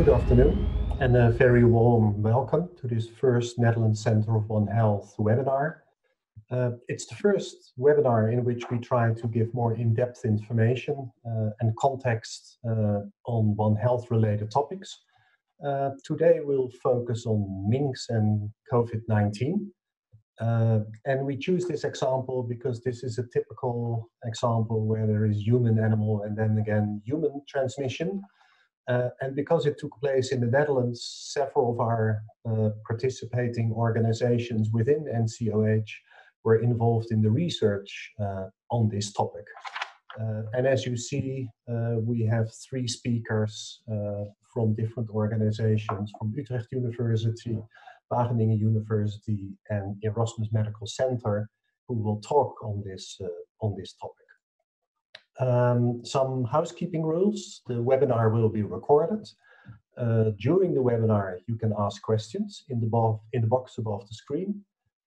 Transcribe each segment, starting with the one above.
Good afternoon and a very warm welcome to this first Netherlands Center of One Health webinar. It's the first webinar in which we try to give more in-depth information and context on One Health related topics. Today we'll focus on minks and COVID-19. And we choose this example because this is a typical example where there is human, animal, and then again human transmission. And because it took place in the Netherlands, several of our participating organizations within NCOH were involved in the research on this topic. And as you see, we have three speakers from different organizations, from Utrecht University, Wageningen University, and Erasmus Medical Center, who will talk on this topic. Some housekeeping rules. The webinar will be recorded. During the webinar, you can ask questions in the box above the screen.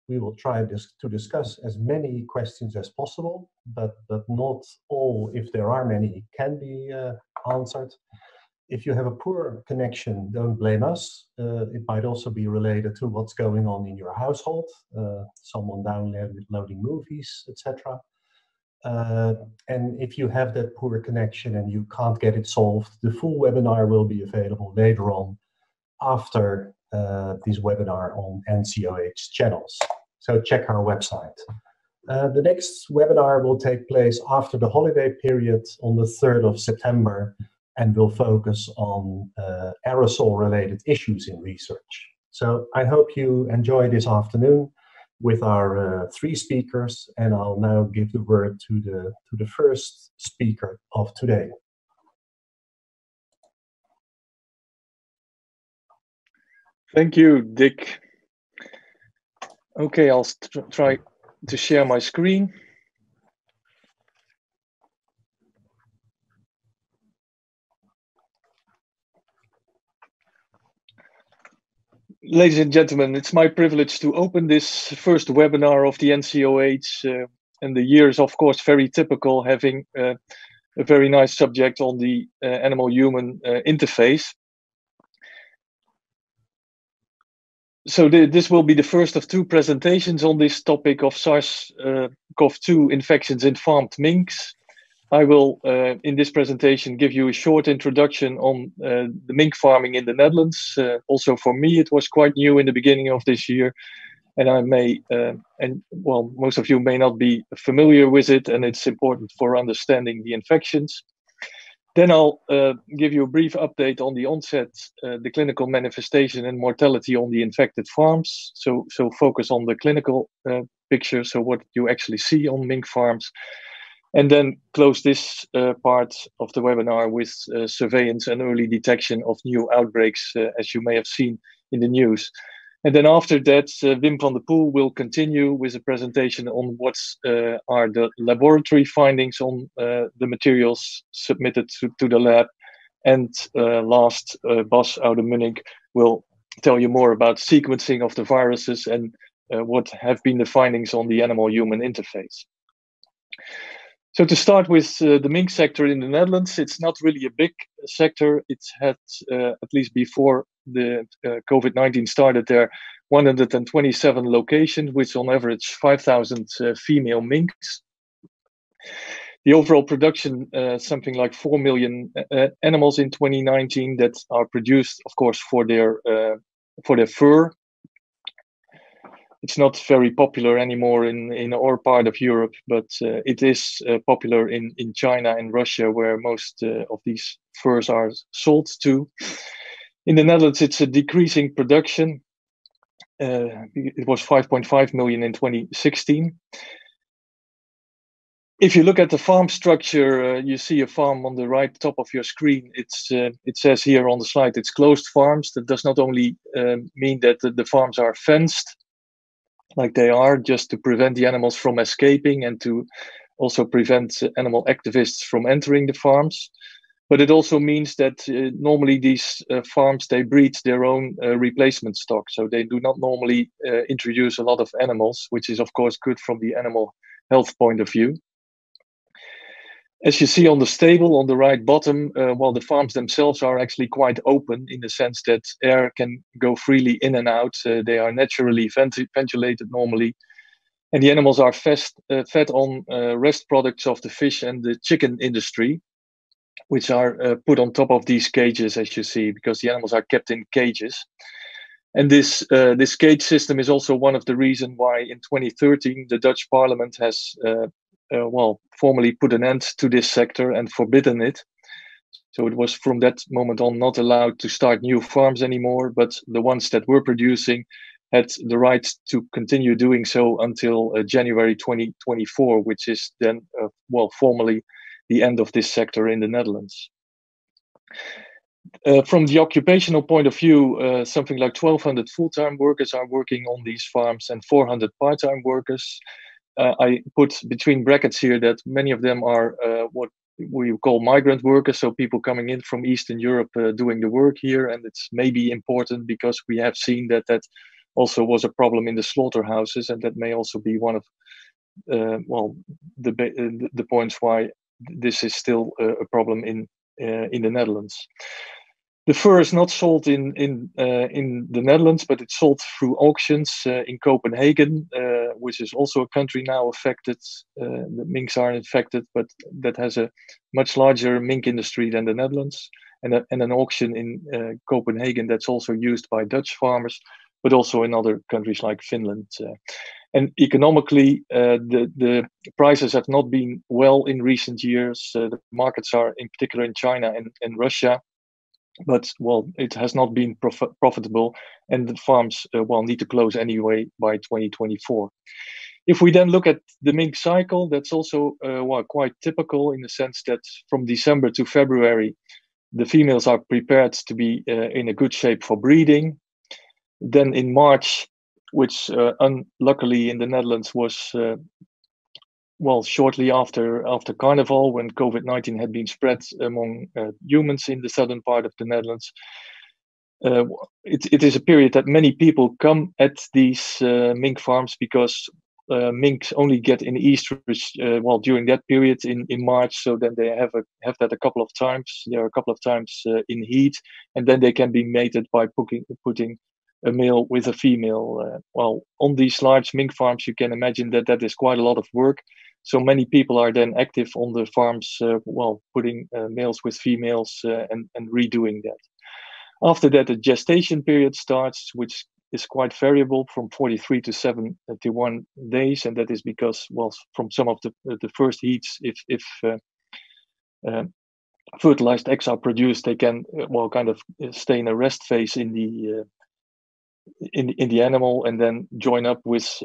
We will try to discuss as many questions as possible, but not all, if there are many, can be answered. If you have a poor connection, don't blame us. It might also be related to what's going on in your household, someone downloading movies, etc. And if you have that poor connection and you can't get it solved, the full webinar will be available later on after this webinar on NCOH channels. So check our website. The next webinar will take place after the holiday period on the 3rd of September and will focus on aerosol-related issues in research. So I hope you enjoy this afternoon with our three speakers, and I'll now give the word to the first speaker of today. Thank you, Dick. Okay, I'll try to share my screen. Ladies and gentlemen, it's my privilege to open this first webinar of the NCOH, and the year is of course very typical, having a very nice subject on the animal-human interface. So this will be the first of two presentations on this topic of SARS-CoV-2 infections in farmed minks. I will, in this presentation, give you a short introduction on the mink farming in the Netherlands. Also for me, it was quite new in the beginning of this year, and I may, well, most of you may not be familiar with it, and it's important for understanding the infections. Then I'll give you a brief update on the onset, the clinical manifestation and mortality on the infected farms. So focus on the clinical picture, so what you actually see on mink farms. And then close this part of the webinar with surveillance and early detection of new outbreaks, as you may have seen in the news. And then after that, Wim van der Poel will continue with a presentation on what are the laboratory findings on the materials submitted to the lab. And last, Bas out of Munich will tell you more about sequencing of the viruses and what have been the findings on the animal-human interface. So to start with the mink sector in the Netherlands, it's not really a big sector. It's had, at least before the COVID-19 started there, 127 locations, with on average 5,000 female minks. The overall production, something like 4 million animals in 2019 that are produced, of course, for their fur. It's not very popular anymore in our part of Europe, but it is popular in China and Russia, where most of these furs are sold to. In the Netherlands, it's a decreasing production. It was 5.5 million in 2016. If you look at the farm structure, you see a farm on the right top of your screen. It says here on the slide, it's closed farms. That does not only mean that the farms are fenced, like they are, just to prevent the animals from escaping and to also prevent animal activists from entering the farms. But it also means that normally these farms, they breed their own replacement stock. So they do not normally introduce a lot of animals, which is of course good from the animal health point of view. As you see on the table on the right bottom, well, the farms themselves are actually quite open in the sense that air can go freely in and out. They are naturally ventilated normally. And the animals are fed on rest products of the fish and the chicken industry, which are put on top of these cages, as you see, because the animals are kept in cages. And this cage system is also one of the reasons why in 2013 the Dutch Parliament has formally put an end to this sector and forbidden it. So it was from that moment on not allowed to start new farms anymore, but the ones that were producing had the right to continue doing so until January 2024, which is then, formally the end of this sector in the Netherlands. From the occupational point of view, something like 1,200 full-time workers are working on these farms and 400 part-time workers. I put between brackets here that many of them are what we call migrant workers, so people coming in from Eastern Europe doing the work here, and it's maybe important because we have seen that also was a problem in the slaughterhouses, and that may also be one of the points why this is still a problem in the Netherlands. The fur is not sold in the Netherlands, but it's sold through auctions in Copenhagen, which is also a country now affected. The minks are infected, but that has a much larger mink industry than the Netherlands, and an auction in Copenhagen that's also used by Dutch farmers, but also in other countries like Finland. And economically, the prices have not been well in recent years. The markets are in particular in China and Russia. But it has not been profitable, and the farms need to close anyway by 2024. If we then look at the mink cycle, that's also quite typical in the sense that from December to February, the females are prepared to be in a good shape for breeding. Then in March, which unluckily in the Netherlands was shortly after Carnival, when COVID-19 had been spread among humans in the southern part of the Netherlands, it is a period that many people come at these mink farms because minks only get in estrus during that period in March. So then they have that a couple of times. There are a couple of times in heat, and then they can be mated by putting a male with a female. On these large mink farms, you can imagine that is quite a lot of work. So many people are then active on the farms, putting males with females and redoing that. After that, the gestation period starts, which is quite variable from 43 to 71 days. And that is because, from some of the first heats, if fertilized eggs are produced, they can, kind of stay in a rest phase in the animal and then join up with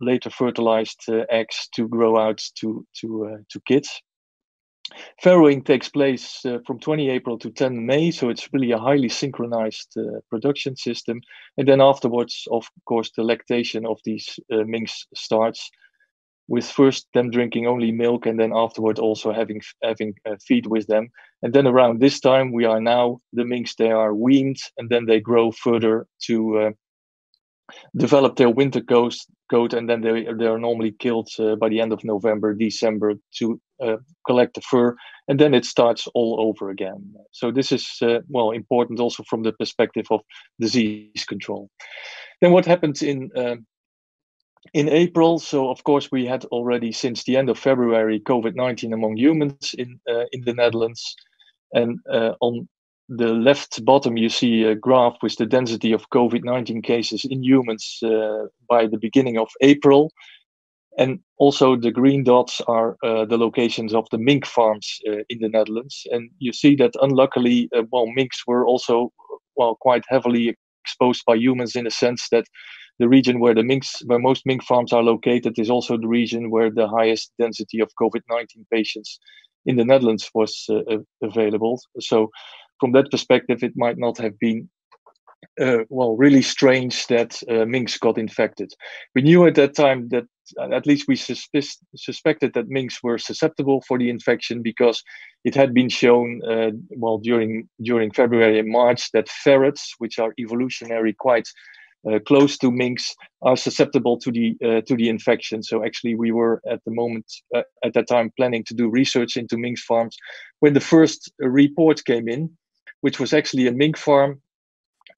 later fertilized eggs to grow out to kids. Farrowing takes place from 20 April to 10 May, so it's really a highly synchronized production system. And then afterwards, of course, the lactation of these minks starts, with first them drinking only milk, and then afterward also having feed with them. And then around this time, the minks, they are weaned, and then they grow further to develop their winter coat, and then they are normally killed by the end of November, December to collect the fur, and then it starts all over again. So this is important also from the perspective of disease control. Then what happens in April? So of course we had already since the end of February COVID-19 among humans in the Netherlands, and on the left bottom, you see a graph with the density of COVID-19 cases in humans by the beginning of April. And also the green dots are the locations of the mink farms in the Netherlands. And you see that unluckily, minks were also quite heavily exposed by humans, in the sense that the region where most mink farms are located is also the region where the highest density of COVID-19 patients in the Netherlands was available. So from that perspective, it might not have been really strange that minks got infected. We knew at that time that at least we suspected that minks were susceptible for the infection, because it had been shown during February and March that ferrets, which are evolutionary quite close to minks are susceptible to the infection. So actually, we were at the moment at that time planning to do research into minks farms when the first report came in, which was actually a mink farm,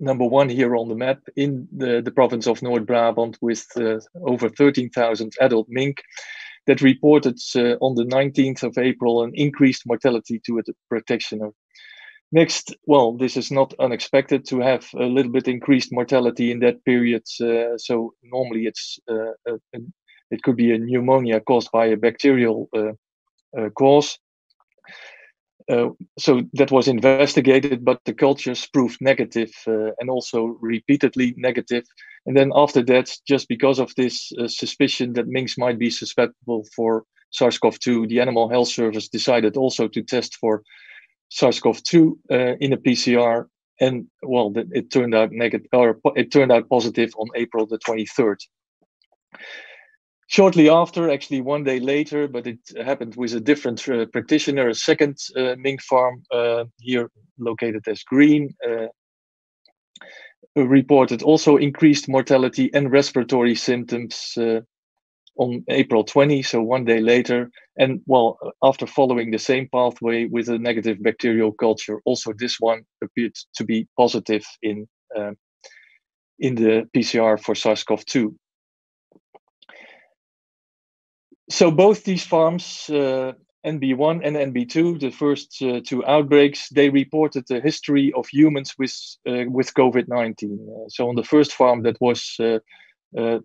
number one here on the map in the province of North Brabant, with over 13,000 adult mink, that reported on the 19th of April an increased mortality to a practitioner. Next, well, this is not unexpected to have a little bit increased mortality in that period. So normally it could be a pneumonia caused by a bacterial cause. So that was investigated, but the cultures proved negative and also repeatedly negative. And then after that, just because of this suspicion that minks might be susceptible for SARS-CoV-2, the Animal Health Service decided also to test for SARS-CoV-2 in a PCR, and well, it turned out negative, or it turned out positive on April the 23rd. Shortly after, actually 1 day later, but it happened with a different practitioner, a second mink farm here located as green, reported also increased mortality and respiratory symptoms on April 20, so 1 day later. And well, after following the same pathway with a negative bacterial culture, also this one appeared to be positive in the PCR for SARS-CoV-2. So both these farms, NB1 and NB2, the first two outbreaks, they reported a history of humans with COVID-19. So on the first farm that was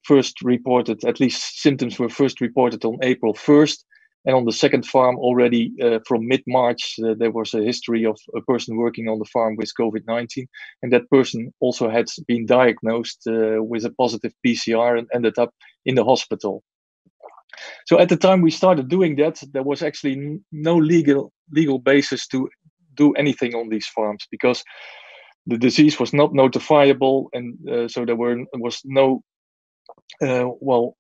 first reported, at least symptoms were first reported on April 1st. And on the second farm already from mid-March, there was a history of a person working on the farm with COVID-19. And that person also had been diagnosed with a positive PCR and ended up in the hospital. So at the time we started doing that, there was actually no legal basis to do anything on these farms because the disease was not notifiable, and so there was no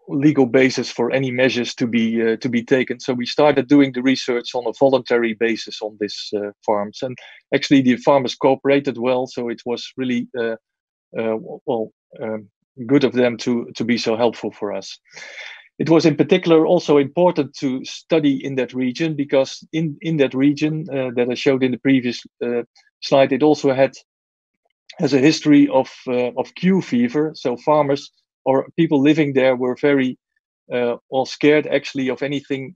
legal basis for any measures to be taken. So we started doing the research on a voluntary basis on these farms, and actually the farmers cooperated well. So it was really good of them to be so helpful for us. It was in particular also important to study in that region because in that region that I showed in the previous slide, it also has a history of Q fever. So farmers or people living there were very scared actually of anything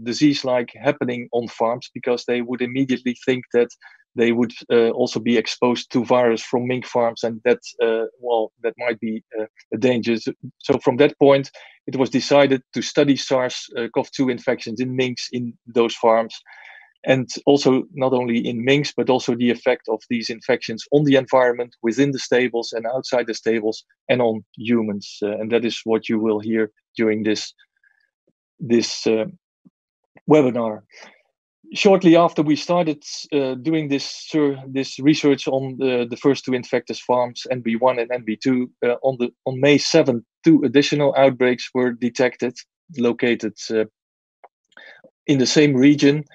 disease-like happening on farms because they would immediately think that they would also be exposed to virus from mink farms, and that might be a danger. So from that point, it was decided to study SARS-CoV-2 infections in minks in those farms, and also not only in minks, but also the effect of these infections on the environment within the stables and outside the stables and on humans. And that is what you will hear during this webinar. Shortly after we started doing this research on the first two infected farms, NB1 and NB2, on May 7th, 2 additional outbreaks were detected, located in the same region.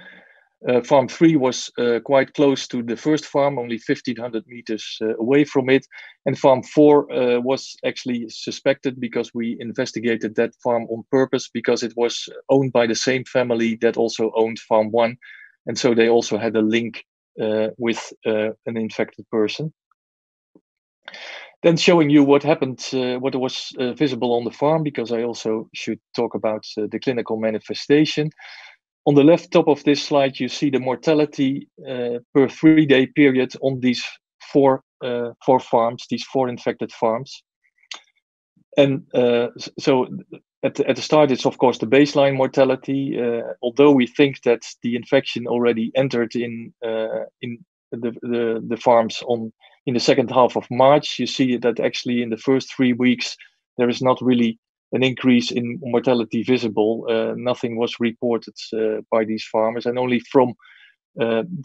Farm 3 was quite close to the first farm, only 1,500 meters away from it. And Farm 4 was actually suspected because we investigated that farm on purpose because it was owned by the same family that also owned Farm 1. And so they also had a link with an infected person. Then showing you what happened, what was visible on the farm, because I also should talk about the clinical manifestation. On the left top of this slide, you see the mortality per 3-day period on these four farms, these 4 infected farms. And so at the start, it's of course the baseline mortality. Although we think that the infection already entered in the farms in the second half of March, you see that actually in the first 3 weeks there is not really an increase in mortality visible. Nothing was reported by these farmers, and only from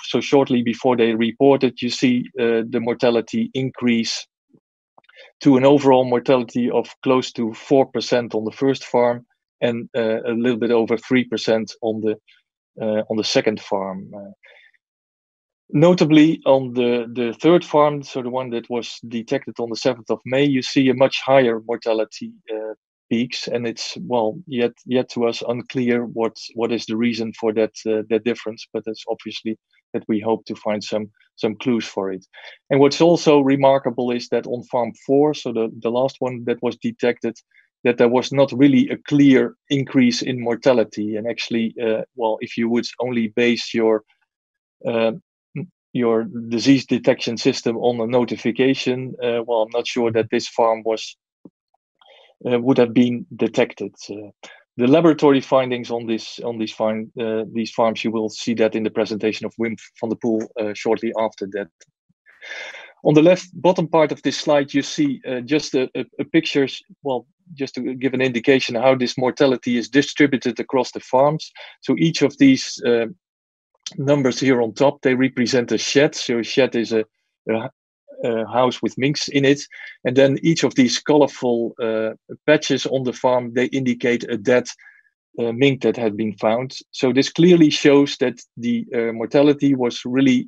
so shortly before they reported, you see the mortality increase to an overall mortality of close to 4% on the first farm and a little bit over 3% on the second farm. Notably, on the third farm, so the one that was detected on the 7th of May, you see a much higher mortality peaks, and it's, well, yet to us unclear what is the reason for that difference, but it's obviously that we hope to find some clues for it. And what's also remarkable is that on farm 4, so the last one that was detected, that there was not really a clear increase in mortality. And actually, well, if you would only base your disease detection system on a notification, well, I'm not sure that this farm would have been detected. The laboratory findings on these farms, you will see that in the presentation of Wim van der Poel shortly after that. On the left bottom part of this slide, you see just a picture, well, just to give an indication how this mortality is distributed across the farms. So each of these numbers here on top, they represent a shed. So a shed is a house with minks in it, and then each of these colorful patches on the farm, they indicate a dead mink that had been found. So this clearly shows that the mortality was really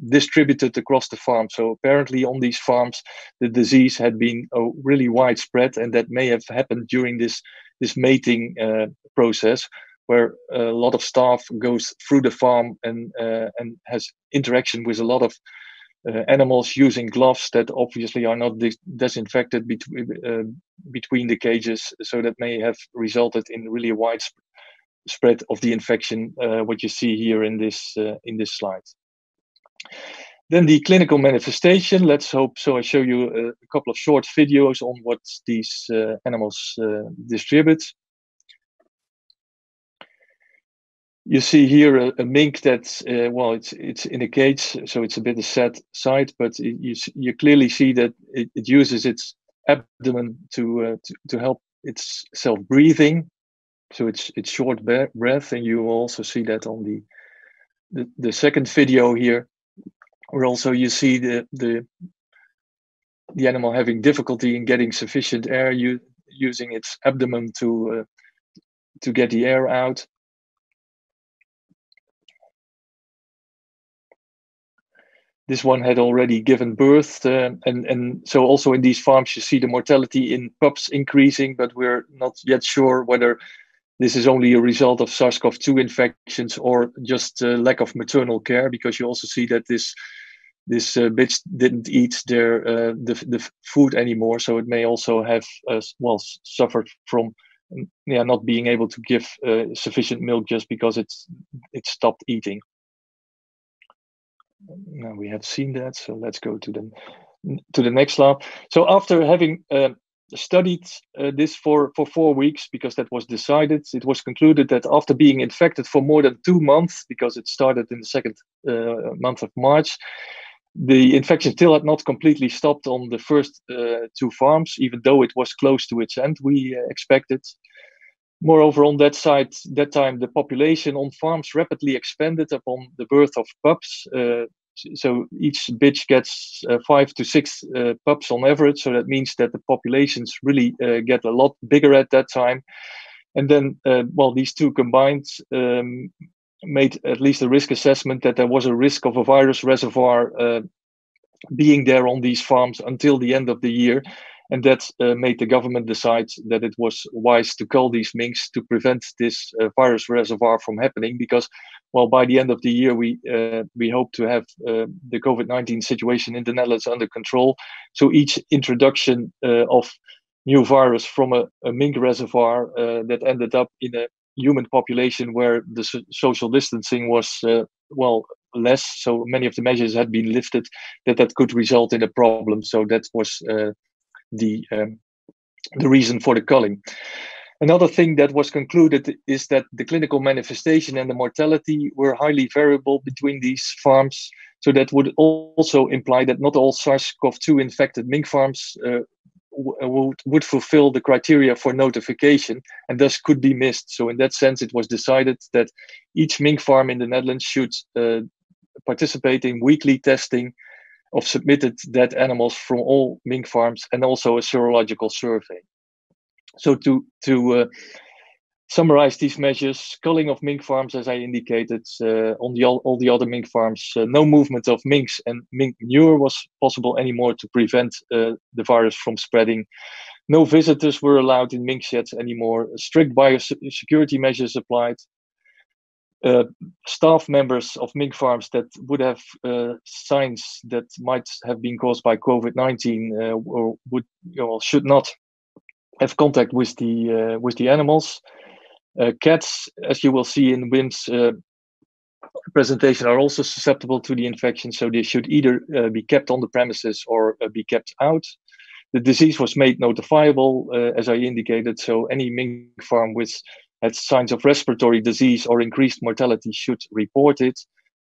distributed across the farm. So apparently on these farms the disease had been really widespread, and that may have happened during this mating process, where a lot of staff goes through the farm and has interaction with a lot of animals using gloves that obviously are not disinfected between the cages, so that may have resulted in really a wide spread of the infection, what you see here in this slide. Then the clinical manifestation, let's hope. So I show you a couple of short videos on what these animals distribute. You see here a mink that's well, it's in a cage, so it's a bit of sad sight, but you clearly see that it uses its abdomen to help its self-breathing. So it's short breath, and you will also see that on the second video here, where also you see the animal having difficulty in getting sufficient air, using its abdomen to get the air out. This one had already given birth, and so also in these farms you see the mortality in pups increasing, but we're not yet sure whether this is only a result of SARS-CoV-2 infections or just lack of maternal care, because you also see that this bitch didn't eat the food anymore, so it may also have well suffered from not being able to give sufficient milk just because it stopped eating. Now we have seen that, so let's go to the next slide. So after having studied this for 4 weeks, because that was decided, it was concluded that after being infected for more than 2 months, because it started in the second month of March, the infection still had not completely stopped on the first 2 farms, even though it was close to its end, we expected. Moreover, on that time, the population on farms rapidly expanded upon the birth of pups. So each bitch gets 5 to 6 pups on average. So that means that the populations really get a lot bigger at that time. And then, well, these two combined made at least a risk assessment that there was a risk of a virus reservoir being there on these farms until the end of the year. And that made the government decide that it was wise to cull these minks to prevent this virus reservoir from happening. Because, well, by the end of the year, we hope to have the COVID-19 situation in the Netherlands under control. So each introduction of new virus from a mink reservoir that ended up in a human population where the social distancing was, well, less, so many of the measures had been lifted, that could result in a problem. So that was the reason for the culling. Another thing that was concluded is that the clinical manifestation and the mortality were highly variable between these farms. So that would also imply that not all SARS-CoV-2 infected mink farms would fulfill the criteria for notification and thus could be missed. So in that sense, it was decided that each mink farm in the Netherlands should participate in weekly testing of submitted dead animals from all mink farms, and also a serological survey. So to summarize these measures: culling of mink farms, as I indicated, on all the other mink farms. No movement of minks and mink manure was possible anymore to prevent the virus from spreading. No visitors were allowed in mink sheds anymore. Strict biosecurity measures applied. Staff members of mink farms that would have signs that might have been caused by COVID-19 should not have contact with the animals. Cats, as you will see in Wim's presentation, are also susceptible to the infection, so they should either be kept on the premises or be kept out. The disease was made notifiable, as I indicated, so any mink farm which had signs of respiratory disease or increased mortality should report it.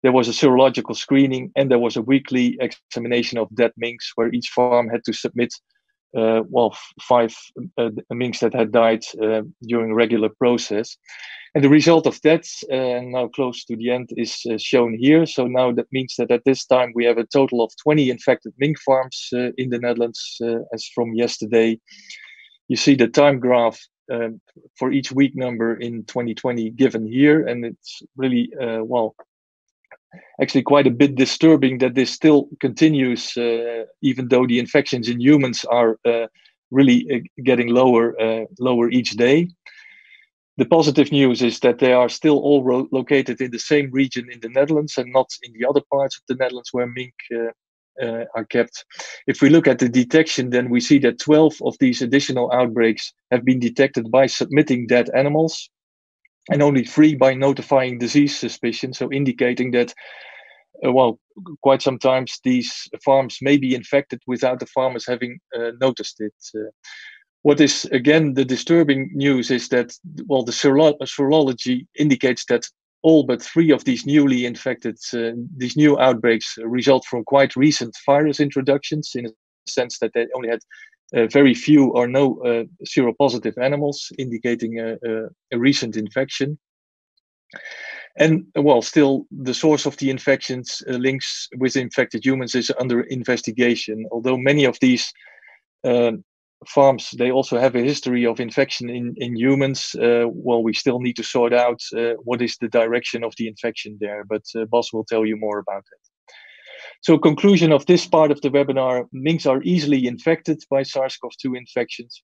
There was a serological screening, and there was a weekly examination of dead minks, where each farm had to submit 5 minks that had died during regular process. And the result of that, now close to the end, is shown here. So now that means that at this time we have a total of 20 infected mink farms in the Netherlands as from yesterday. You see the time graph for each week number in 2020 given here, and it's really actually quite a bit disturbing that this still continues, even though the infections in humans are really getting lower each day. The positive news is that they are still all located in the same region in the Netherlands and not in the other parts of the Netherlands where mink are kept. If we look at the detection, then we see that 12 of these additional outbreaks have been detected by submitting dead animals, and only 3 by notifying disease suspicion, so indicating that, quite sometimes these farms may be infected without the farmers having noticed it. What is, again, the disturbing news is that, the serology indicates that all but 3 of these newly infected, these new outbreaks result from quite recent virus introductions, in a sense that they only had very few or no seropositive animals, indicating a recent infection. And still the source of the infections links with infected humans is under investigation. Although many of these farms, they also have a history of infection in humans, we still need to sort out what is the direction of the infection there, but Bas will tell you more about it. So conclusion of this part of the webinar: minks are easily infected by SARS-CoV-2 infections.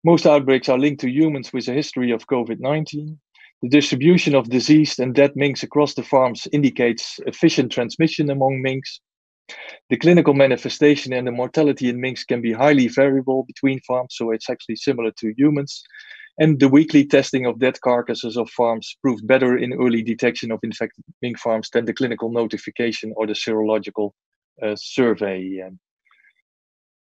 Most outbreaks are linked to humans with a history of COVID-19. The distribution of diseased and dead minks across the farms indicates efficient transmission among minks. The clinical manifestation and the mortality in minks can be highly variable between farms, so it's actually similar to humans. And the weekly testing of dead carcasses of farms proved better in early detection of infected mink farms than the clinical notification or the serological survey.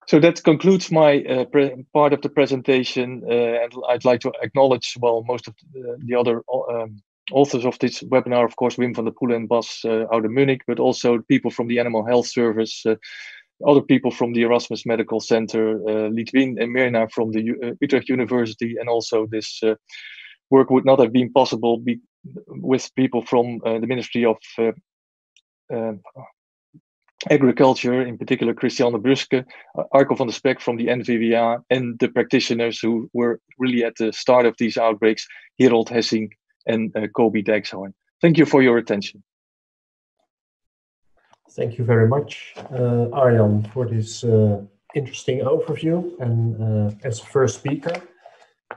So that concludes my part of the presentation, and I'd like to acknowledge, most of the other authors of this webinar, of course, Wim van der Poel and Bas out of Munich, but also people from the Animal Health Service, other people from the Erasmus Medical Center, Litwin and Mirna from the Utrecht University, and also this work would not have been possible with people from the Ministry of Agriculture, in particular Christiane Bruske, Arco van der Spek from the NVWA, and the practitioners who were really at the start of these outbreaks, Gerold Hessing and Kobe Dijkshorn. Thank you for your attention. Thank you very much, Arjan, for this interesting overview. And as first speaker,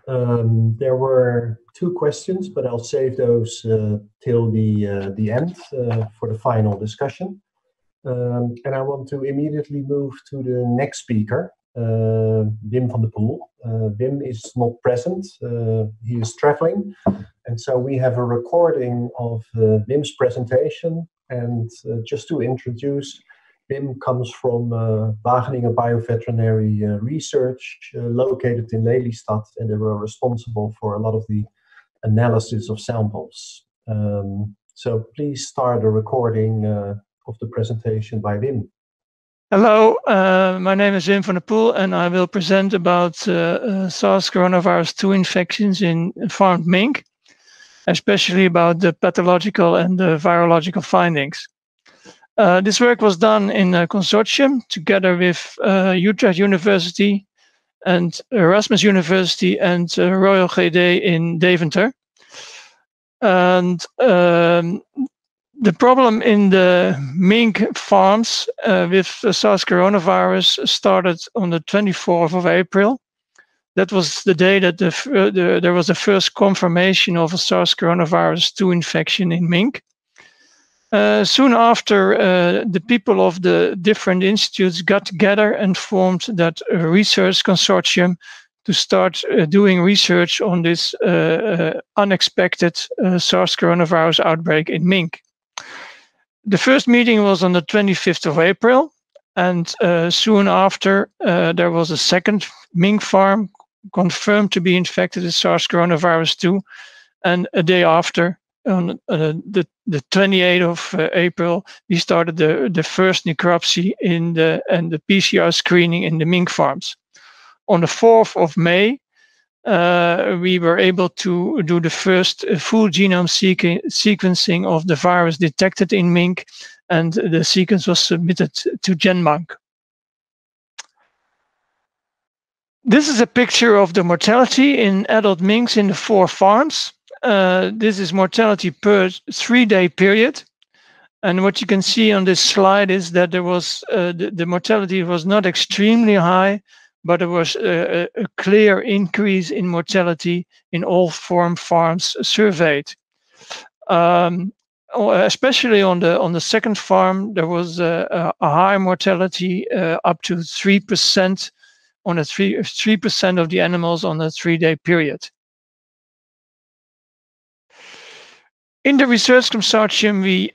there were 2 questions, but I'll save those till the end for the final discussion. And I want to immediately move to the next speaker, Wim van der Poel. Wim is not present, he is traveling, and so we have a recording of Wim's presentation. And just to introduce, Wim comes from Wageningen Bioveterinary Research, located in Lelystad, and they were responsible for a lot of the analysis of samples. So please start a recording of the presentation by Wim. Hello, my name is Wim van der Poel, and I will present about SARS coronavirus 2 infections in farmed mink, especially about the pathological and the virological findings. This work was done in a consortium together with Utrecht University, and Erasmus University and Royal GD in Deventer. And the problem in the mink farms with the SARS coronavirus started on the 24th of April. That was the day that there was the first confirmation of a SARS coronavirus 2 infection in mink. Soon after, the people of the different institutes got together and formed that research consortium to start doing research on this unexpected SARS coronavirus outbreak in mink. The first meeting was on the 25th of April, and soon after, there was a second mink farm confirmed to be infected with SARS coronavirus 2, and a day after, on the 28th of April, we started the first necropsy and the PCR screening in the mink farms. On the 4th of May, we were able to do the first full genome sequencing of the virus detected in mink, and the sequence was submitted to GenMonk. This is a picture of the mortality in adult minks in the 4 farms. This is mortality per 3-day period. And what you can see on this slide is that there was the mortality was not extremely high, but there was a clear increase in mortality in all 4 farms surveyed. Especially on the second farm, there was a high mortality up to 3% on 3% of the animals on a 3-day period. In the research consortium, we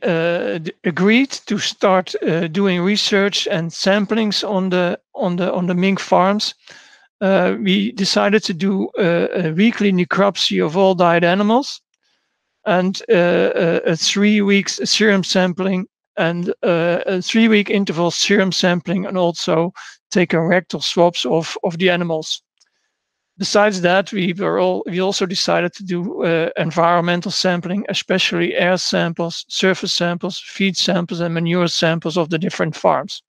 agreed to start doing research and samplings on the mink farms. We decided to do a weekly necropsy of all died animals, and a 3 weeks serum sampling, and a 3-week interval serum sampling, and also take a rectal swabs of the animals. Besides that, we also decided to do environmental sampling, especially air samples, surface samples, feed samples, and manure samples of the different farms.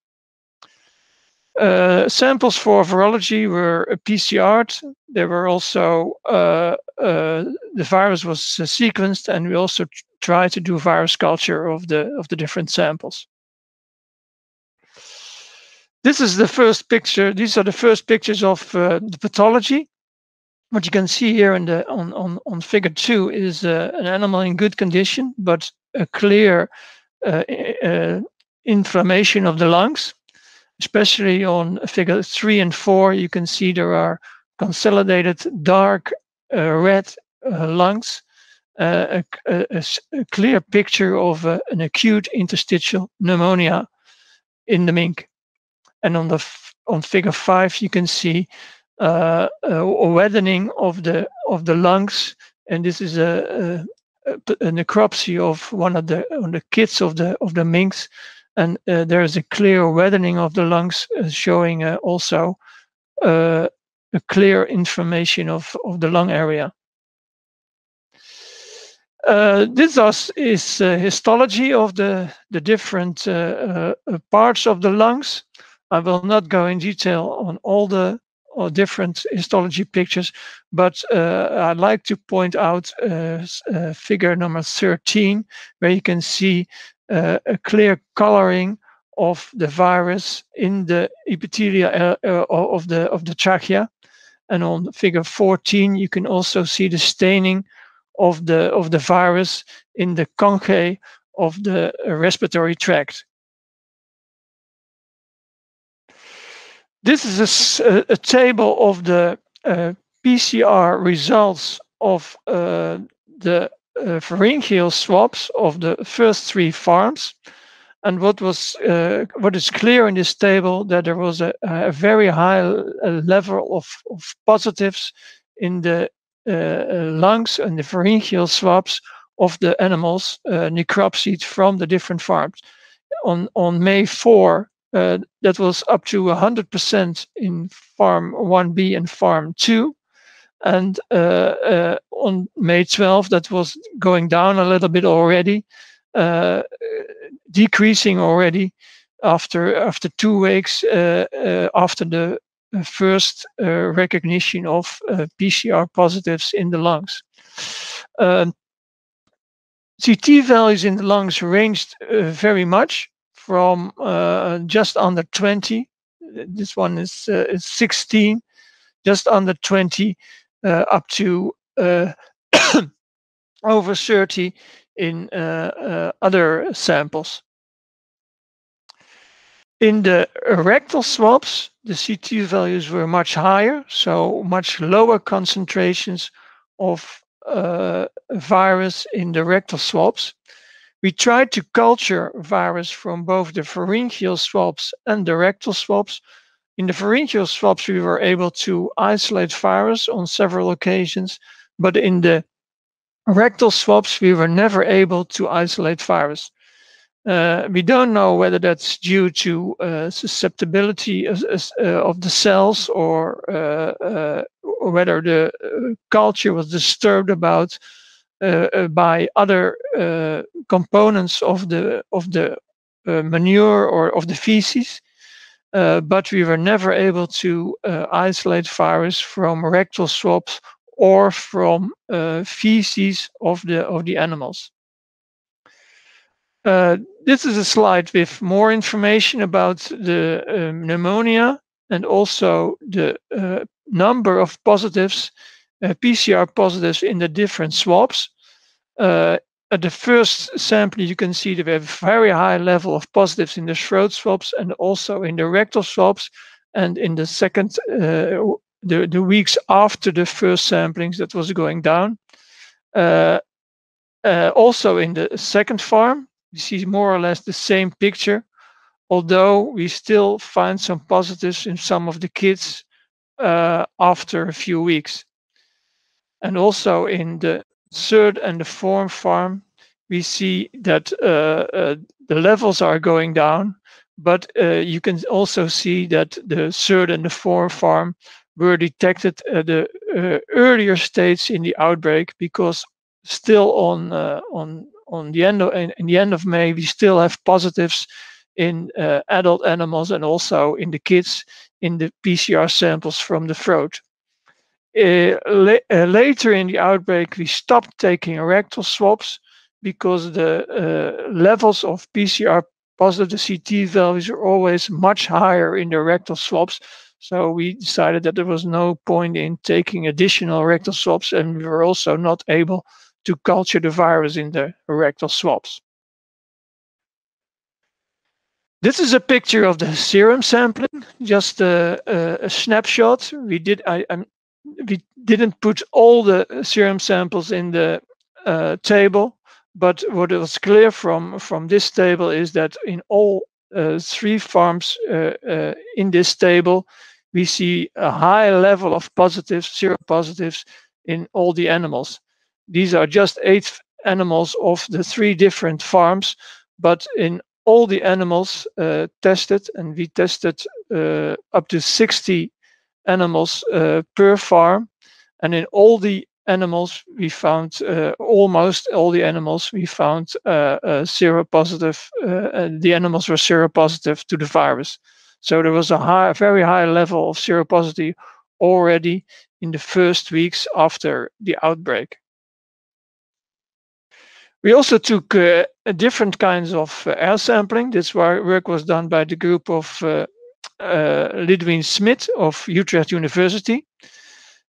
Samples for virology were PCR'd. There were also the virus was sequenced, and we also tried to do virus culture of the different samples. This is the first picture. These are the first pictures of the pathology. What you can see here on figure 2 is an animal in good condition, but a clear inflammation of the lungs. Especially on figure 3 and 4, you can see there are consolidated dark red lungs, a clear picture of an acute interstitial pneumonia in the mink. And on figure 5, you can see a weathening of the lungs, and this is a necropsy of one of the kids of the minks, and there is a clear weathening of the lungs, showing also a clear inflammation of the lung area. This is histology of the different parts of the lungs. I will not go in detail on all the different histology pictures, but I'd like to point out figure number 13, where you can see a clear coloring of the virus in the epithelia of the trachea, and on figure 14 you can also see the staining of the virus in the conchae of the respiratory tract. This is a table of the PCR results of the pharyngeal swabs of the first 3 farms, and what is clear in this table, that there was a very high level of positives in the lungs and the pharyngeal swabs of the animals necropsied from the different farms. On May 4, that was up to 100% in farm 1B and farm 2. And on May 12, that was going down a little bit already, decreasing already after 2 weeks after the first recognition of PCR positives in the lungs. CT values in the lungs ranged very much from just under 20. This one is 16, just under 20, up to over 30 in other samples. In the rectal swabs, the CT values were much higher, so much lower concentrations of virus in the rectal swabs. We tried to culture virus from both the pharyngeal swabs and the rectal swabs. In the pharyngeal swabs, we were able to isolate virus on several occasions, but in the rectal swabs, we were never able to isolate virus. We don't know whether that's due to susceptibility of the cells or whether the culture was disturbed by other components of the manure or of the feces, but we were never able to isolate virus from rectal swabs or from feces of the animals. This is a slide with more information about the pneumonia and also the number of positives, PCR positives in the different swabs. At the first sample, you can see that we have a very high level of positives in the throat swabs and also in the rectal swabs. And in the second, the weeks after the first samplings, that was going down. Also in the second farm, we see more or less the same picture, although we still find some positives in some of the kids after a few weeks. And also in the third and the fourth farm, we see that the levels are going down, but you can also see that the third and the fourth farm were detected at the earlier stage in the outbreak, because still in the end of May, we still have positives in adult animals and also in the kids in the PCR samples from the throat. Later in the outbreak, we stopped taking rectal swabs because the levels of PCR positive CT values are always much higher in the rectal swabs. So we decided that there was no point in taking additional rectal swabs, and we were also not able to culture the virus in the rectal swabs. This is a picture of the serum sampling, just a snapshot. We didn't put all the serum samples in the table, but what was clear from this table is that in all 3 farms in this table, we see a high level of positives, seropositives in all the animals. These are just 8 animals of the 3 different farms, but in all the animals tested, and we tested up to 60 animals per farm, and in all the animals we found, almost all the animals we found seropositive. The animals were seropositive to the virus. So there was a very high level of seropositivity already in the first weeks after the outbreak. We also took different kinds of air sampling. This work was done by the group of Lidwien Smit of Utrecht University.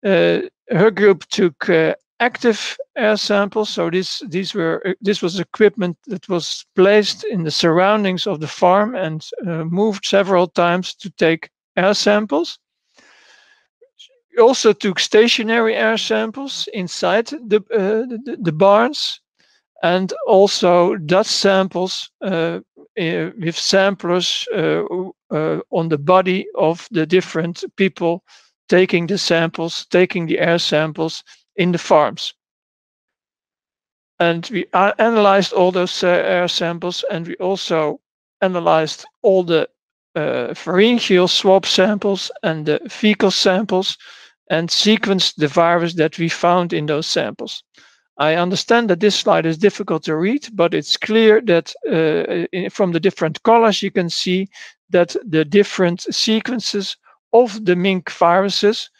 Her group took active air samples. So this was equipment that was placed in the surroundings of the farm and moved several times to take air samples. We also took stationary air samples inside the barns, and also dust samples with samplers on the body of the different people taking the samples, taking the air samples in the farms. And we analyzed all those air samples, and we also analyzed all the pharyngeal swab samples and the fecal samples and sequenced the virus that we found in those samples. I understand that this slide is difficult to read, but it's clear that from the different colors, you can see that the different sequences of the mink viruses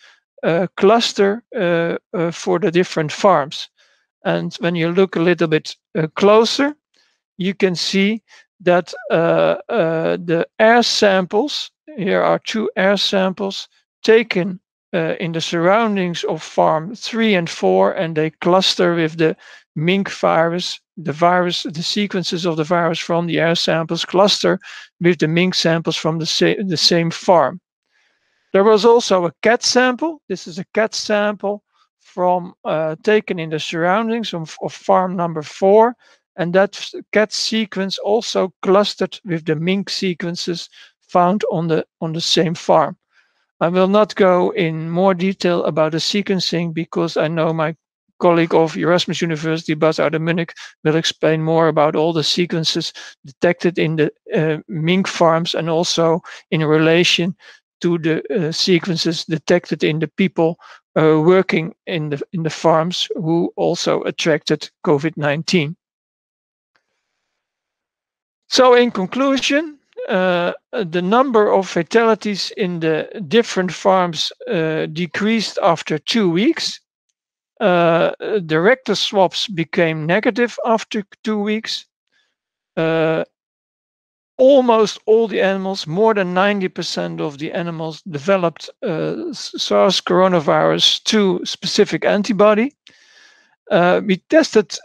cluster for the different farms. And when you look a little bit closer, you can see that the air samples, here are 2 air samples taken in the surroundings of farm 3 and 4, and they cluster with the mink virus. The sequences of the virus from the air samples cluster with the mink samples from the same farm. There was also a cat sample. This is a cat sample from taken in the surroundings of farm number 4, and that cat sequence also clustered with the mink sequences found on the same farm. I will not go in more detail about the sequencing because I know my colleague of Erasmus University, Bas out of Munich, will explain more about all the sequences detected in the mink farms and also in relation to the sequences detected in the people working in the farms who also attracted COVID-19. So in conclusion, the number of fatalities in the different farms decreased after 2 weeks. The rectal swabs became negative after 2 weeks. Almost all the animals, more than 90% of the animals, developed SARS coronavirus 2 specific antibody. We tested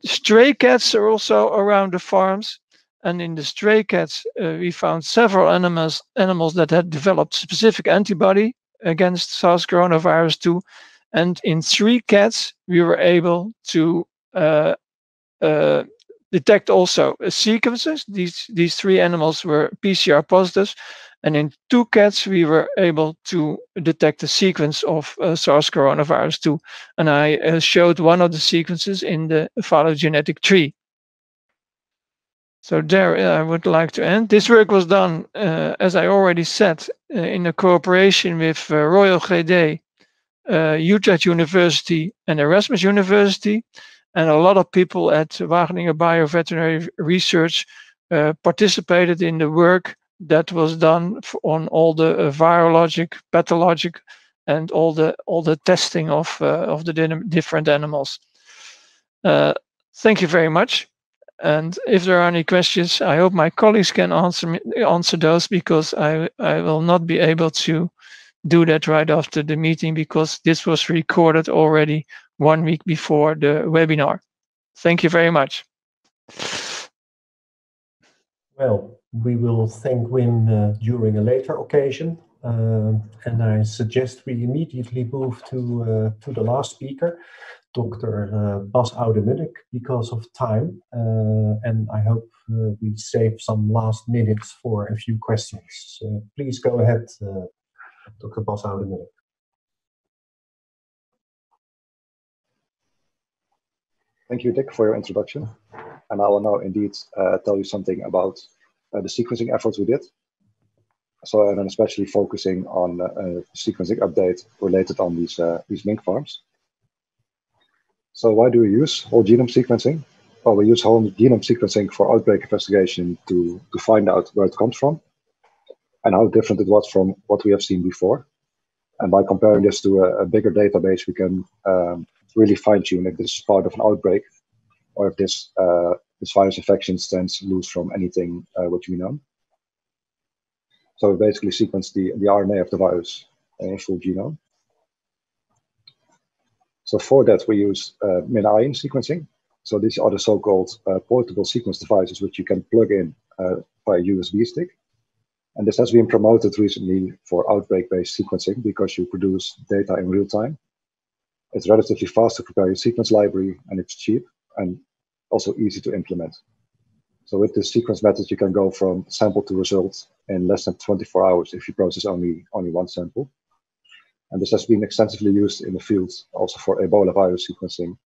stray cats also around the farms. And in the stray cats, we found several animals that had developed specific antibody against SARS coronavirus 2. And in 3 cats, we were able to detect also sequences. These 3 animals were PCR positive. And in 2 cats, we were able to detect a sequence of SARS coronavirus 2. And I showed one of the sequences in the phylogenetic tree. So there I would like to end. This work was done, as I already said, in a cooperation with Royal GD, Utrecht University and Erasmus University. And a lot of people at Wageningen Bioveterinary Research participated in the work that was done on all the virologic, pathologic, and all the testing of the different animals. Thank you very much. And if there are any questions, I hope my colleagues can answer those, because I will not be able to do that right after the meeting, because this was recorded already 1 week before the webinar. Thank you very much. Well, we will thank Wim during a later occasion. And I suggest we immediately move to the last speaker, Dr. Bas out of Munich, because of time. And I hope we save some last minutes for a few questions. Please go ahead, Dr. Bas out of Munich. Thank you, Dick, for your introduction. And I will now indeed tell you something about the sequencing efforts we did. So, and I'm especially focusing on sequencing update related on these mink farms. So why do we use whole genome sequencing? Well, we use whole genome sequencing for outbreak investigation to find out where it comes from and how different it was from what we have seen before. And by comparing this to a bigger database, we can really fine-tune if this is part of an outbreak or if this virus infection stands loose from anything which we know. So we basically sequence the RNA of the virus in full genome. So for that, we use min sequencing. So these are the so-called portable sequence devices which you can plug in by a USB stick. And this has been promoted recently for outbreak-based sequencing because you produce data in real time. It's relatively fast to prepare your sequence library, and it's cheap and also easy to implement. So with this sequence method, you can go from sample to result in less than 24 hours if you process only one sample. And this has been extensively used in the field, also for Ebola virus sequencing.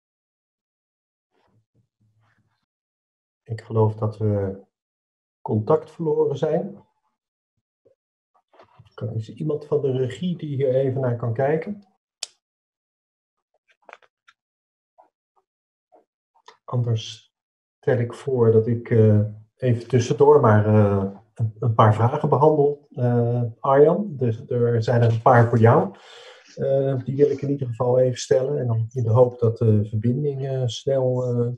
Ik geloof dat we contact verloren zijn. Is er iemand van de regie die hier even naar kan kijken? Anders stel ik voor dat ik even tussendoor maar een paar vragen behandel. Arjan. Dus er zijn er een paar voor jou. Die wil ik in ieder geval even stellen. En dan in de hoop dat de verbinding snel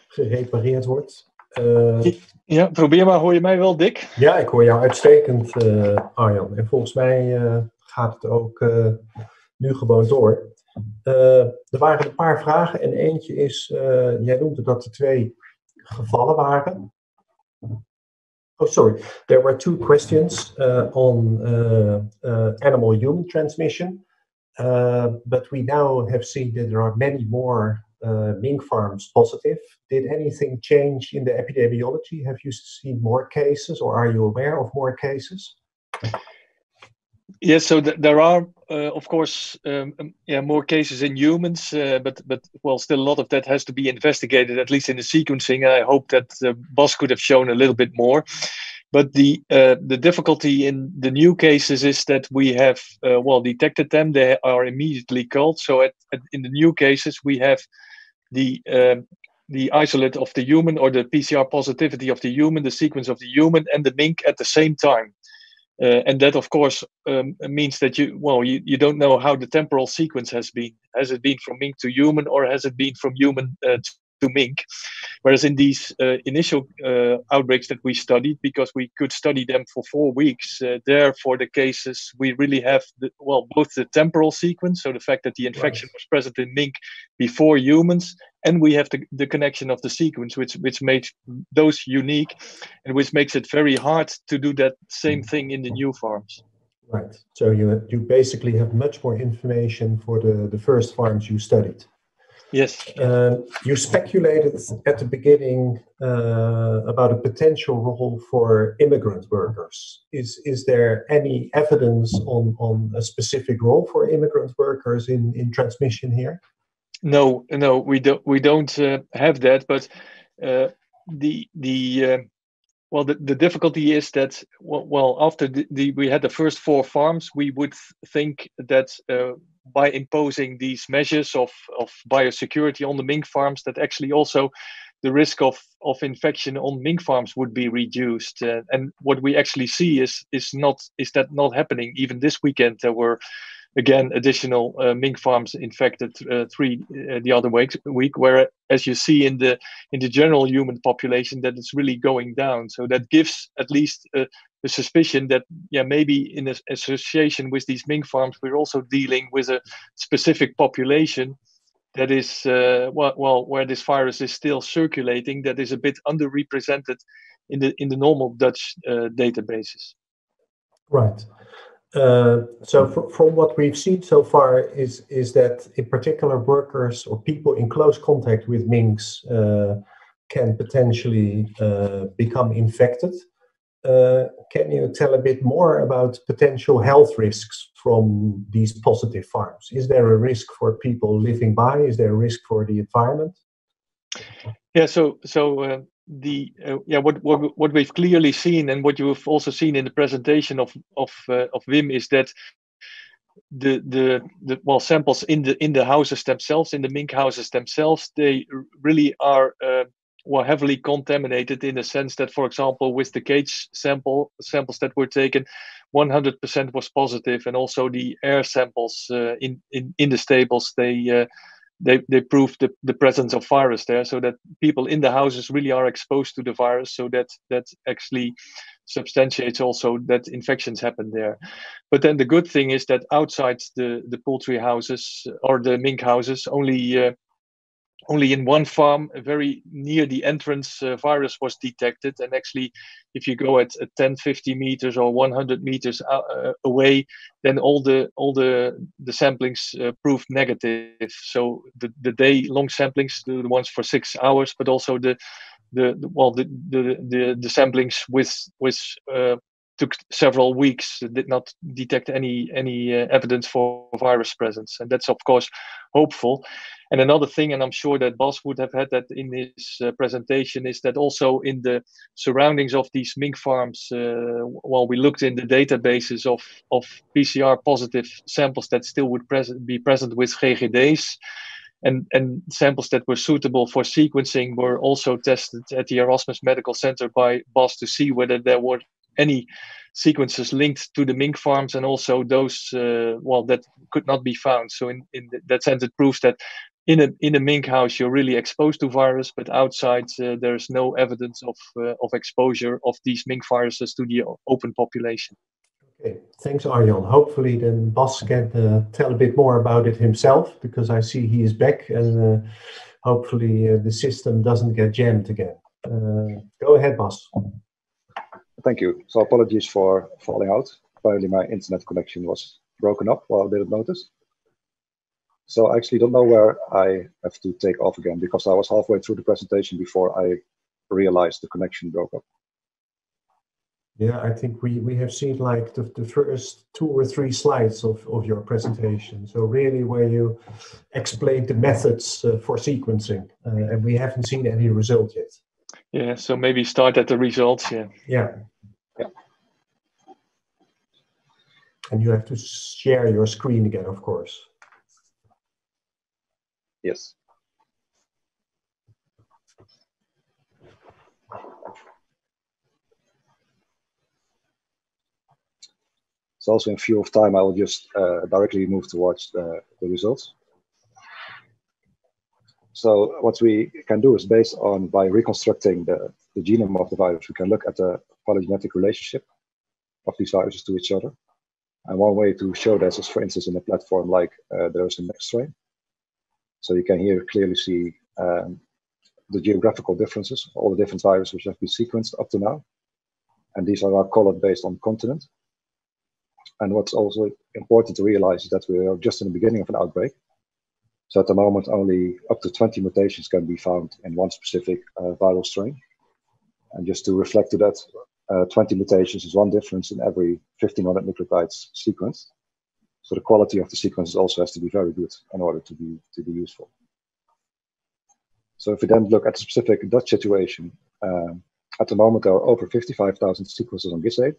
gerepareerd wordt. Ja, probeer maar. Hoor je mij wel, Dick? Ja, ik hoor jou uitstekend, Arjan. En volgens mij gaat het ook nu gewoon door. Er waren een paar vragen en eentje is, jij noemde dat er 2 gevallen waren. Oh, sorry. There were 2 questions on animal-human transmission, but we now have seen that there are many more mink farms positive. Did anything change in the epidemiology? Have you seen more cases, or are you aware of more cases? Yes, so there are, of course, more cases in humans, but well, still a lot of that has to be investigated, at least in the sequencing. I hope that Bas could have shown a little bit more. But the difficulty in the new cases is that we have detected them. They are immediately culled. So in the new cases, we have the isolate of the human, or the PCR positivity of the human, the sequence of the human, and the mink at the same time. And that, of course, means that you don't know how the temporal sequence has been. Has it been from mink to human, or has it been from human to mink? Whereas in these initial outbreaks that we studied, because we could study them for 4 weeks, there for the cases we really have both the temporal sequence, so the fact that the infection was present in mink before humans, and we have the connection of the sequence, which makes those unique, and which makes it very hard to do that same thing in the new farms. Right. So you basically have much more information for the first farms you studied. Yes. You speculated at the beginning about a potential role for immigrant workers. Is there any evidence on a specific role for immigrant workers in transmission here? No, we don't have that. But the difficulty is that after we had the first 4 farms, we would think that by imposing these measures of biosecurity on the mink farms, that actually also the risk of infection on mink farms would be reduced. And what we actually see is that not happening. Even this weekend there were again additional mink farms infected, 3 the other week, where as you see in the general human population, that it's really going down. So that gives at least a suspicion that maybe in association with these mink farms, we're also dealing with a specific population that is where this virus is still circulating, that is a bit underrepresented in the normal Dutch databases. Right. So from what we've seen so far is that in particular workers or people in close contact with minks can potentially become infected. Can you tell a bit more about potential health risks from these positive farms? Is there a risk for people living by? Is there a risk for the environment? Yeah, what we've clearly seen, and what you have also seen in the presentation of Wim, is that the samples in the houses themselves, in the mink houses themselves, they really are heavily contaminated, in the sense that, for example, with the cage samples that were taken, 100% was positive, and also the air samples in the stables, they proved the presence of virus there, so that people in the houses really are exposed to the virus. So that actually substantiates also that infections happen there. But then the good thing is that outside the poultry houses or the mink houses, only in one farm, very near the entrance, virus was detected. And actually, if you go at 10, 50 meters or 100 meters away, then all the samplings proved negative. So the day-long samplings, the ones for 6 hours, but also the samplings which took several weeks, did not detect any evidence for virus presence, and that's of course hopeful. And another thing, and I'm sure that Bas would have had that in his presentation, is that also in the surroundings of these mink farms, we looked in the databases of PCR positive samples that still would be present with GGD's, and samples that were suitable for sequencing were also tested at the Erasmus Medical Center by Bas to see whether there any sequences linked to the mink farms, and also those that could not be found. So in that sense, it proves that in a mink house you're really exposed to virus, but outside there's no evidence of exposure of these mink viruses to the open population. Okay, thanks Arjan. Hopefully then Bas can tell a bit more about it himself, because I see he is back, and hopefully the system doesn't get jammed again. Go ahead, Bas. Thank you. So apologies for falling out. Apparently my internet connection was broken up while I didn't notice. So I actually don't know where I have to take off again, because I was halfway through the presentation before I realized the connection broke up. Yeah, I think we have seen like the first 2 or 3 slides of your presentation. So really where you explained the methods for sequencing, and we haven't seen any result yet. Yeah, so maybe start at the results, yeah. Yeah. Yeah. And you have to share your screen again, of course. Yes. So also in view of time, I will just directly move towards the results. So what we can do is by reconstructing the genome of the virus, we can look at the phylogenetic relationship of these viruses to each other. And one way to show this is, for instance, in a platform like there's a next strain. So you can here clearly see the geographical differences, all the different viruses which have been sequenced up to now. And these are now colored based on continent. And what's also important to realize is that we are just in the beginning of an outbreak. So at the moment, only up to 20 mutations can be found in one specific viral strain. And just to reflect to that, 20 mutations is one difference in every 1500 nucleotides sequenced. So the quality of the sequences also has to be very good in order to be useful. So if we then look at the specific Dutch situation, at the moment there are over 55,000 sequences on GIS8,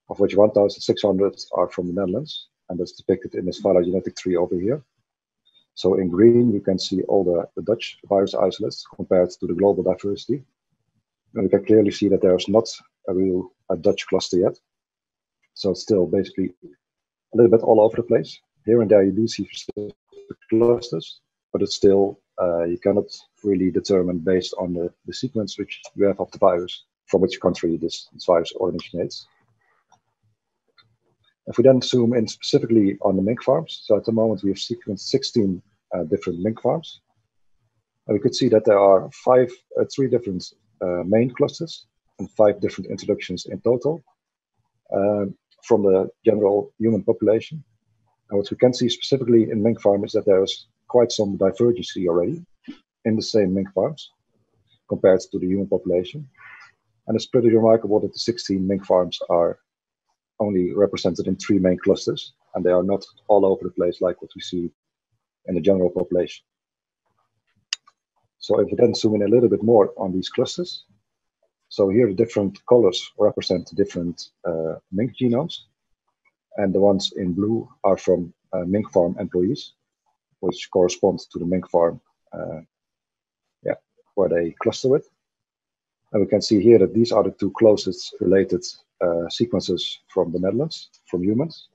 of which 1,600 are from the Netherlands, and that's depicted in this phylogenetic tree over here. So in green, you can see all the Dutch virus isolates compared to the global diversity. And we can clearly see that there's not a real Dutch cluster yet. So it's still basically a little bit all over the place. Here and there you do see specific clusters, but it's still, you cannot really determine based on the sequence which you have of the virus from which country this virus originates. If we then zoom in specifically on the mink farms, so at the moment we have sequenced 16 different mink farms. And we could see that there are 3 different main clusters and 5 different introductions in total from the general human population. And what we can see specifically in mink farm is that there is quite some divergency already in the same mink farms compared to the human population. And it's pretty remarkable that the 16 mink farms are only represented in 3 main clusters, and they are not all over the place like what we see in the general population. So if we then zoom in a little bit more on these clusters, so here the different colors represent different mink genomes, and the ones in blue are from mink farm employees, which corresponds to the mink farm where they cluster with. And we can see here that these are the 2 closest related sequences from the Netherlands, from humans.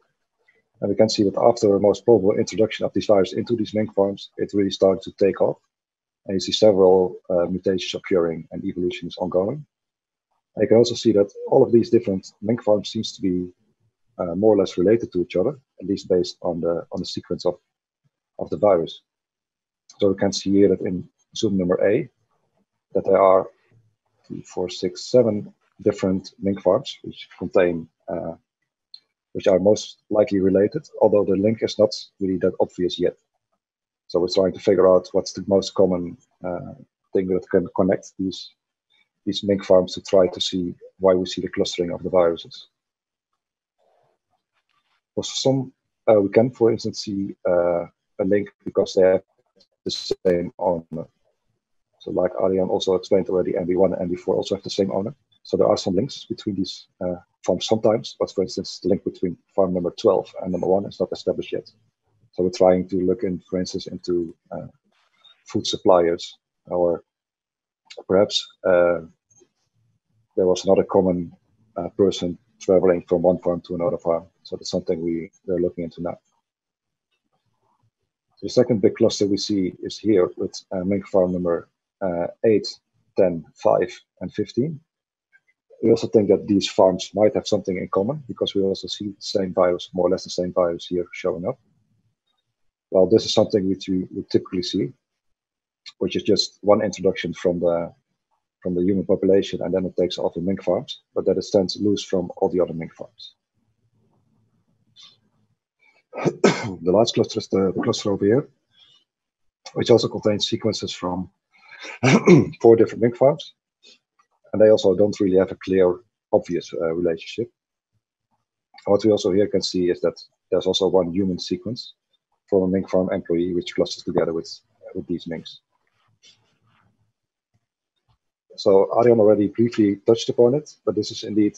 And we can see that after a most probable introduction of these viruses into these mink farms, it really started to take off. And you see several mutations occurring and evolution is ongoing. And you can also see that all of these different mink farms seems to be more or less related to each other, at least based on the sequence of the virus. So we can see here that in zoom number A, that there are 2, 4, 6, 7 different mink farms which contain, which are most likely related, although the link is not really that obvious yet. So we're trying to figure out what's the most common thing that can connect these mink farms to try to see why we see the clustering of the viruses. For some, we can, for instance, see a link because they have the same owner. So like Arjan also explained already, MB1 and MB4 also have the same owner. So there are some links between these farms sometimes, but for instance, the link between farm number 12 and number 1 is not established yet. So we're trying to look in, for instance, into food suppliers, or perhaps there was another common person traveling from one farm to another farm. So that's something we're looking into now. The second big cluster we see is here with mink farm number 8, 10, 5, and 15. We also think that these farms might have something in common because we also see the same virus, more or less the same virus here showing up. Well, this is something which we typically see, which is just one introduction from the human population, and then it takes off in mink farms, but that it stands loose from all the other mink farms. The last cluster is the cluster over here, which also contains sequences from 4 different mink farms, and they also don't really have a clear, obvious relationship. What we also here can see is that there's also one human sequence from a mink farm employee, which clusters together with these minks. So Arjan already briefly touched upon it, but this is indeed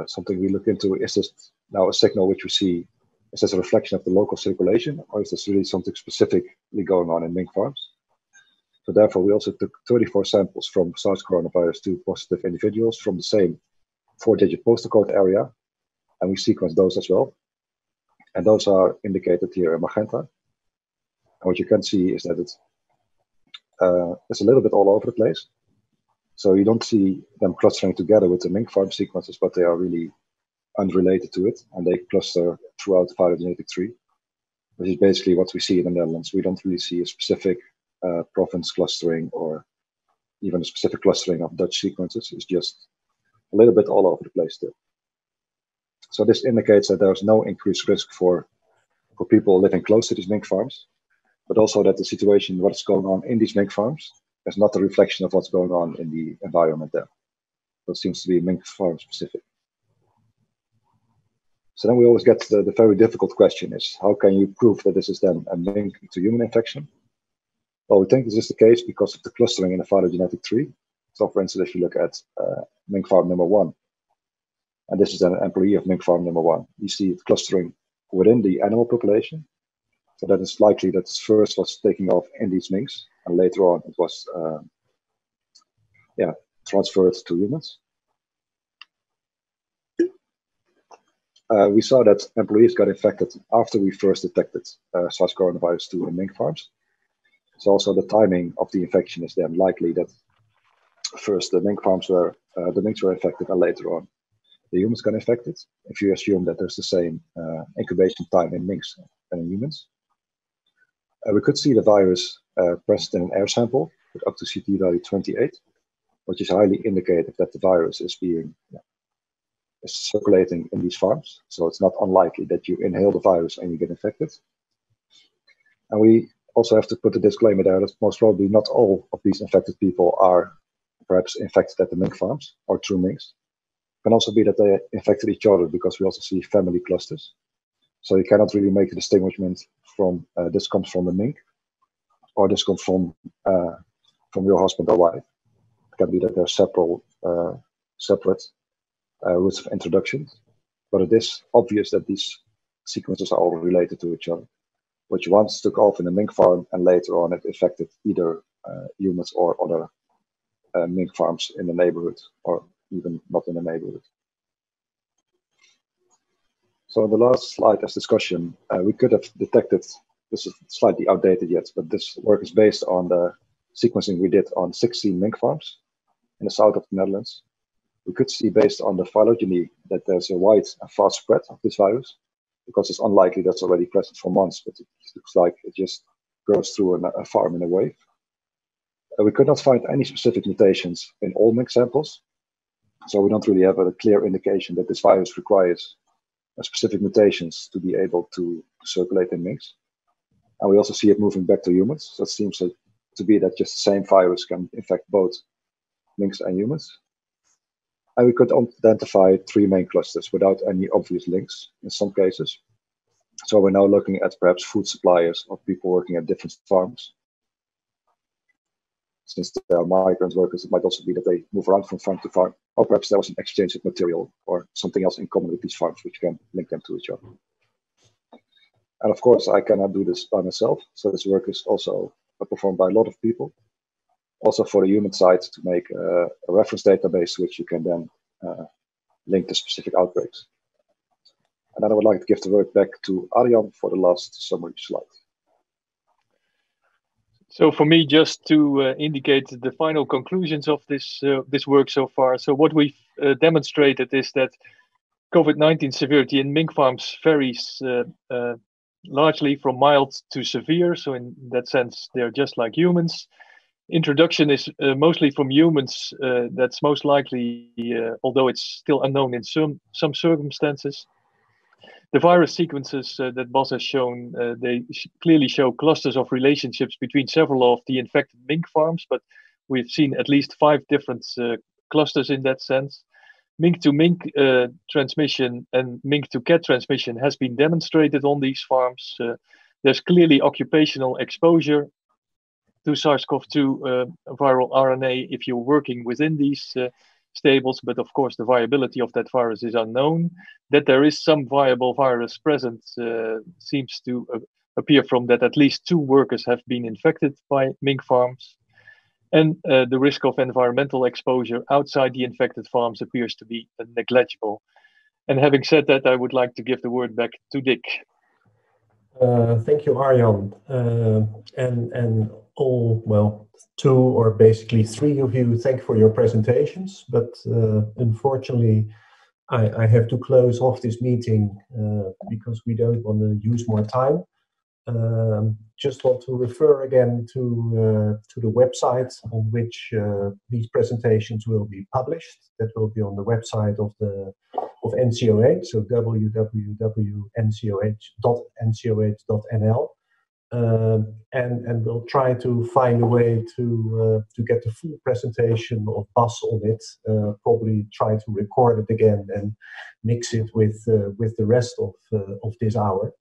something we look into. Is this now a signal which we see? Is this a reflection of the local circulation, or is this really something specifically going on in mink farms? So therefore, we also took 34 samples from SARS coronavirus 2 positive individuals from the same 4-digit postal code area, and we sequenced those as well. And those are indicated here in magenta. And what you can see is that it's a little bit all over the place. So you don't see them clustering together with the mink farm sequences, but they are really unrelated to it, and they cluster throughout the phylogenetic tree, which is basically what we see in the Netherlands. We don't really see a specific province clustering or even a specific clustering of Dutch sequences. It's just a little bit all over the place still. So this indicates that there's no increased risk for people living close to these mink farms, but also that the situation, what's going on in these mink farms, is not a reflection of what's going on in the environment there. So it seems to be mink farm specific. So then we always get to the very difficult question is, how can you prove that this is then a mink to human infection? Well, we think this is the case because of the clustering in the phylogenetic tree. So for instance, if you look at mink farm number 1, and this is an employee of mink farm number 1, you see it clustering within the animal population. So that it's likely that first was taking off in these minks, and later on it was transferred to humans. We saw that employees got infected after we first detected SARS coronavirus 2 in mink farms. So also the timing of the infection is then likely that first the minks were infected, and later on the humans got infected. If you assume that there's the same incubation time in minks and in humans, we could see the virus present in an air sample with up to CT value 28, which is highly indicative that the virus is circulating in these farms. So it's not unlikely that you inhale the virus and you get infected. And we also have to put a disclaimer there that most probably not all of these infected people are perhaps infected at the mink farms or through minks. It can also be that they infected each other because we also see family clusters. So you cannot really make a distinguishment from this comes from the mink or this comes from your husband or wife. It can be that they're separate routes of introduction, but it is obvious that these sequences are all related to each other, which once took off in a mink farm and later on it affected either humans or other mink farms in the neighborhood or even not in the neighborhood. So in the last slide as discussion, we could have detected, this is slightly outdated yet, but this work is based on the sequencing we did on 16 mink farms in the south of the Netherlands. We could see based on the phylogeny that there's a wide and fast spread of this virus, because it's unlikely that's already present for months, but it looks like it just goes through a farm in a wave. We could not find any specific mutations in all mink samples, so we don't really have a clear indication that this virus requires specific mutations to be able to circulate in minks. And we also see it moving back to humans, so it seems to be that just the same virus can infect both minks and humans. And we could identify 3 main clusters without any obvious links in some cases. So we're now looking at perhaps food suppliers or people working at different farms. Since they are migrant workers, it might also be that they move around from farm to farm, or perhaps there was an exchange of material or something else in common with these farms which can link them to each other. And of course, I cannot do this by myself, so this work is also performed by a lot of people. Also for the human side, to make a reference database which you can then linked to specific outbreaks. And then I would like to give the word back to Arjan for the last summary slide. So for me, just to indicate the final conclusions of this work so far. So what we've demonstrated is that COVID-19 severity in mink farms varies largely from mild to severe. So in that sense, they're just like humans. Introduction is mostly from humans. That's most likely, although it's still unknown in some circumstances. The virus sequences that Bas has shown, they clearly show clusters of relationships between several of the infected mink farms, but we've seen at least 5 different clusters in that sense. Mink to mink transmission and mink to cat transmission has been demonstrated on these farms. There's clearly occupational exposure to SARS-CoV-2 viral RNA if you're working within these stables, but of course the viability of that virus is unknown. That there is some viable virus present seems to appear from that at least 2 workers have been infected by mink farms. And the risk of environmental exposure outside the infected farms appears to be negligible. And having said that, I would like to give the word back to Dick. Thank you, Arjan. And all, well, 2 or basically 3 of you, thank you for your presentations. But unfortunately, I have to close off this meeting because we don't want to use more time. Just want to refer again to the website on which these presentations will be published. That will be on the website of NCOH, so www.ncoh.ncoh.nl, and we'll try to find a way to get the full presentation of Bas on it. Probably try to record it again and mix it with the rest of this hour.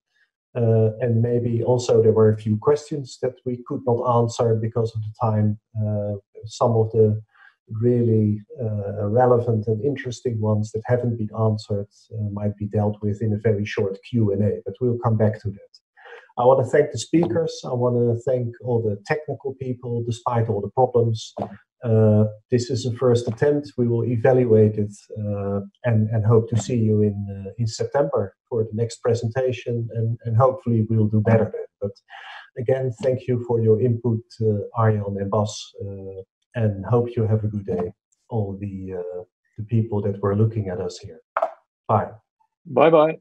And maybe also there were a few questions that we could not answer because of the time. Some of the really relevant and interesting ones that haven't been answered might be dealt with in a very short Q&A, but we'll come back to that. I want to thank the speakers. I want to thank all the technical people, despite all the problems. This is a first attempt. We will evaluate it and hope to see you in September for the next presentation, and hopefully we'll do better then. But again, thank you for your input, Arjan and Bas, and hope you have a good day, all the people that were looking at us here. Bye. Bye-bye.